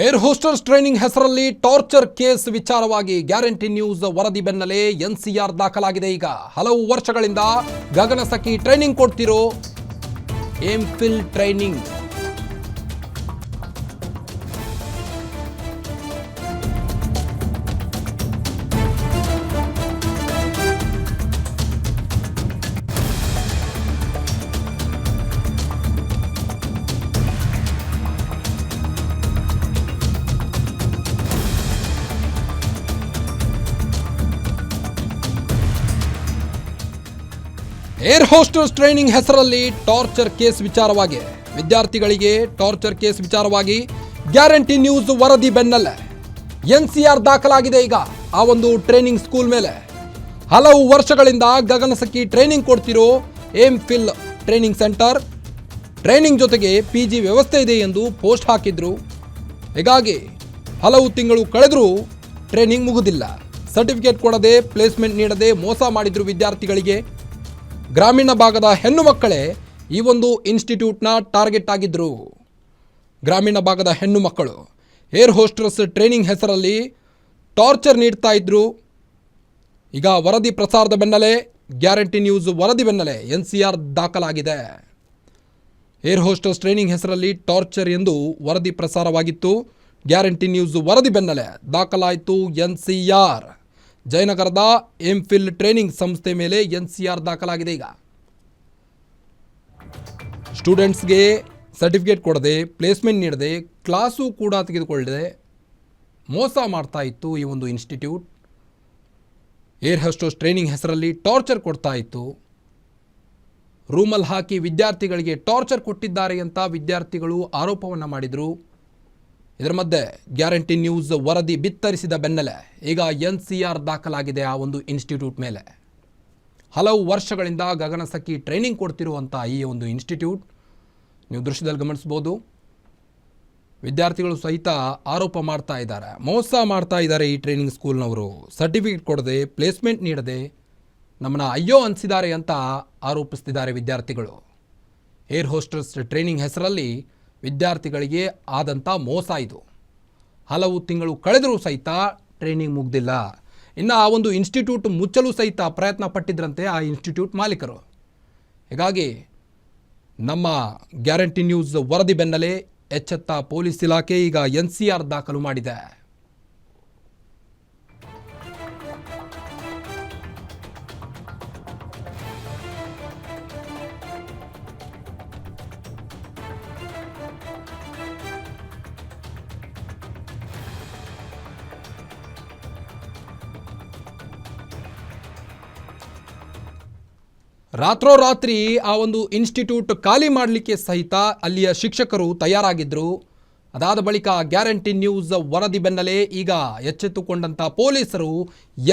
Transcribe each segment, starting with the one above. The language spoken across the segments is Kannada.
ಏರ್ ಹೋಸ್ಟರ್ಸ್ ಟ್ರೈನಿಂಗ್ ಹೆಸರಲ್ಲಿ ಟಾರ್ಚರ್ ಕೇಸ್ ವಿಚಾರವಾಗಿ ಗ್ಯಾರಂಟಿ ನ್ಯೂಸ್ ವರದಿ ಬೆನ್ನಲ್ಲೇ ಎನ್ಸಿಆರ್ ದಾಖಲಾಗಿದೆ. ಈಗ ಹಲವು ವರ್ಷಗಳಿಂದ ಗಗನಸಖಿ ಟ್ರೈನಿಂಗ್ ಕೊಡ್ತಿರೋ MPhil training air hostesses training ಹೆಸರಲ್ಲಿ ಟಾರ್ಚರ್ ಕೇಸ್ ವಿಚಾರವಾಗಿ ವಿದ್ಯಾರ್ಥಿಗಳಿಗೆ ಟಾರ್ಚರ್ ಕೇಸ್ ವಿಚಾರವಾಗಿ ಗ್ಯಾರಂಟಿ ನ್ಯೂಸ್ ವರದಿ ಬೆನ್ನಲ್ಲೇ ಎನ್ಸಿಆರ್ ದಾಖಲಾಗಿದೆ. ಈಗ ಆ ಒಂದು ಟ್ರೈನಿಂಗ್ ಸ್ಕೂಲ್ ಮೇಲೆ ಹಲವು ವರ್ಷಗಳಿಂದ ಗಗನಸಖಿ ಟ್ರೈನಿಂಗ್ ಕೊಡ್ತಿರೋ ಎಂಫಿಲ್ ಟ್ರೈನಿಂಗ್ ಸೆಂಟರ್ ಟ್ರೈನಿಂಗ್ ಜೊತೆಗೆ PG ವ್ಯವಸ್ಥೆ ಇದೆ ಎಂದು ಪೋಸ್ಟ್ ಹಾಕಿದ್ರು. ಹೀಗಾಗಿ ಹಲವು ತಿಂಗಳು ಕಳೆದರೂ ಟ್ರೈನಿಂಗ್ ಮುಗುದಿಲ್ಲ. ಸರ್ಟಿಫಿಕೇಟ್ ಕೊಡದೆ ಪ್ಲೇಸ್ಮೆಂಟ್ ನೀಡದೆ ಮೋಸ ಮಾಡಿದ್ರು ವಿದ್ಯಾರ್ಥಿಗಳಿಗೆ. ಗ್ರಾಮೀಣ ಭಾಗದ ಹೆಣ್ಣು ಮಕ್ಕಳೇ ಈ ಒಂದು ಇನ್ಸ್ಟಿಟ್ಯೂಟ್ನ ಟಾರ್ಗೆಟ್ ಆಗಿದ್ದರು. ಗ್ರಾಮೀಣ ಭಾಗದ ಹೆಣ್ಣು ಮಕ್ಕಳು ಏರ್ ಹೋಸ್ಟರ್ಸ್ ಟ್ರೈನಿಂಗ್ ಹೆಸರಲ್ಲಿ ಟಾರ್ಚರ್ ನೀಡ್ತಾ ಇದ್ರು. ಈಗ ವರದಿ ಪ್ರಸಾರದ ಬೆನ್ನಲ್ಲೇ ಗ್ಯಾರಂಟಿ ನ್ಯೂಸ್ ವರದಿ ಬೆನ್ನಲ್ಲೇ NCR ದಾಖಲಾಗಿದೆ. ಏರ್ ಹೋಸ್ಟರ್ಸ್ ಟ್ರೈನಿಂಗ್ ಹೆಸರಲ್ಲಿ ಟಾರ್ಚರ್ ಎಂದು ವರದಿ ಪ್ರಸಾರವಾಗಿತ್ತು. ಗ್ಯಾರಂಟಿ ನ್ಯೂಸ್ ವರದಿ ಬೆನ್ನಲ್ಲೇ ದಾಖಲಾಯಿತು NCR. ಜಯನಗರದ ಎಂಫಿಲ್ ಟ್ರೈನಿಂಗ್ ಸಂಸ್ಥೆ ಮೇಲೆ NCR ದಾಖಲಾಗಿದೆ. ಈಗ ಸ್ಟೂಡೆಂಟ್ಸ್ಗೆ ಸರ್ಟಿಫಿಕೇಟ್ ಕೊಡದೆ ಪ್ಲೇಸ್ಮೆಂಟ್ ನೀಡದೆ ಕ್ಲಾಸು ಕೂಡ ತೆಗೆದುಕೊಳ್ಳದೆ ಮೋಸ ಮಾಡ್ತಾ ಇತ್ತು ಈ ಒಂದು ಇನ್ಸ್ಟಿಟ್ಯೂಟ್. ಏರ್ ಹೋಸ್ಟರ್ಸ್ ಟ್ರೈನಿಂಗ್ ಹೆಸರಲ್ಲಿ ಟಾರ್ಚರ್ ಕೊಡ್ತಾ ಇತ್ತು. ರೂಮಲ್ಲಿ ಹಾಕಿ ವಿದ್ಯಾರ್ಥಿಗಳಿಗೆ ಟಾರ್ಚರ್ ಕೊಟ್ಟಿದ್ದಾರೆ ಅಂತ ವಿದ್ಯಾರ್ಥಿಗಳು ಆರೋಪವನ್ನು ಮಾಡಿದರು. ಇದರ ಮಧ್ಯೆ ಗ್ಯಾರಂಟಿ ನ್ಯೂಸ್ ವರದಿ ಬಿತ್ತರಿಸಿದ ಬೆನ್ನಲ್ಲೇ ಈಗ NCR ದಾಖಲಾಗಿದೆ ಆ ಒಂದು ಇನ್ಸ್ಟಿಟ್ಯೂಟ್ ಮೇಲೆ. ಹಲವು ವರ್ಷಗಳಿಂದ ಗಗನಸಖಿ ಟ್ರೈನಿಂಗ್ ಕೊಡ್ತಿರುವಂಥ ಈ ಒಂದು ಇನ್ಸ್ಟಿಟ್ಯೂಟ್ ನೀವು ದೃಶ್ಯದಲ್ಲಿ ಗಮನಿಸ್ಬೋದು. ವಿದ್ಯಾರ್ಥಿಗಳು ಸಹಿತ ಆರೋಪ ಮಾಡ್ತಾ ಇದ್ದಾರೆ, ಮೋಸ ಮಾಡ್ತಾ ಇದ್ದಾರೆ ಈ ಟ್ರೈನಿಂಗ್ ಸ್ಕೂಲ್ನವರು. ಸರ್ಟಿಫಿಕೇಟ್ ಕೊಡದೆ ಪ್ಲೇಸ್ಮೆಂಟ್ ನೀಡದೆ ನಮ್ಮನ್ನು ಅಯ್ಯೋ ಅನಿಸಿದ್ದಾರೆ ಅಂತ ಆರೋಪಿಸ್ತಿದ್ದಾರೆ ವಿದ್ಯಾರ್ಥಿಗಳು. ಏರ್ ಹೋಸ್ಟರ್ಸ್ ಟ್ರೈನಿಂಗ್ ಹೆಸರಲ್ಲಿ ವಿದ್ಯಾರ್ಥಿಗಳಿಗೆ ಆದಂಥ ಮೋಸ ಇದು. ಹಲವು ತಿಂಗಳು ಕಳೆದರೂ ಸಹಿತ ಟ್ರೈನಿಂಗ್ ಮುಗ್ದಿಲ್ಲ. ಇನ್ನು ಆ ಒಂದು ಇನ್ಸ್ಟಿಟ್ಯೂಟ್ ಮುಚ್ಚಲು ಸಹಿತ ಪ್ರಯತ್ನ ಪಟ್ಟಿದ್ರಂತೆ ಆ ಇನ್ಸ್ಟಿಟ್ಯೂಟ್ ಮಾಲೀಕರು. ಹೀಗಾಗಿ ನಮ್ಮ ಗ್ಯಾರಂಟಿ ನ್ಯೂಸ್ ವರದಿ ಬೆನ್ನಲ್ಲೇ ಎಚ್ಚೆತ್ತ ಪೊಲೀಸ್ ಇಲಾಖೆ ಈಗ NCR ದಾಖಲು ಮಾಡಿದೆ. ರಾತ್ರೋರಾತ್ರಿ ಆ ಒಂದು ಇನ್ಸ್ಟಿಟ್ಯೂಟ್ ಖಾಲಿ ಮಾಡಲಿಕ್ಕೆ ಸಹಿತ ಅಲ್ಲಿಯ ಶಿಕ್ಷಕರು ತಯಾರಾಗಿದ್ದರು. ಅದಾದ ಬಳಿಕ ಗ್ಯಾರಂಟಿ ನ್ಯೂಸ್ ವರದಿ ಬೆನ್ನಲ್ಲೇ ಈಗ ಎಚ್ಚೆತ್ತುಕೊಂಡಂಥ ಪೊಲೀಸರು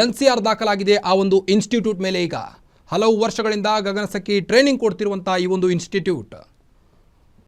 NCR ದಾಖಲಾಗಿದೆ ಆ ಒಂದು ಇನ್ಸ್ಟಿಟ್ಯೂಟ್ ಮೇಲೆ. ಈಗ ಹಲವು ವರ್ಷಗಳಿಂದ ಗಗನಸಖಿ ಟ್ರೈನಿಂಗ್ ಕೊಡ್ತಿರುವಂಥ ಈ ಒಂದು ಇನ್ಸ್ಟಿಟ್ಯೂಟ್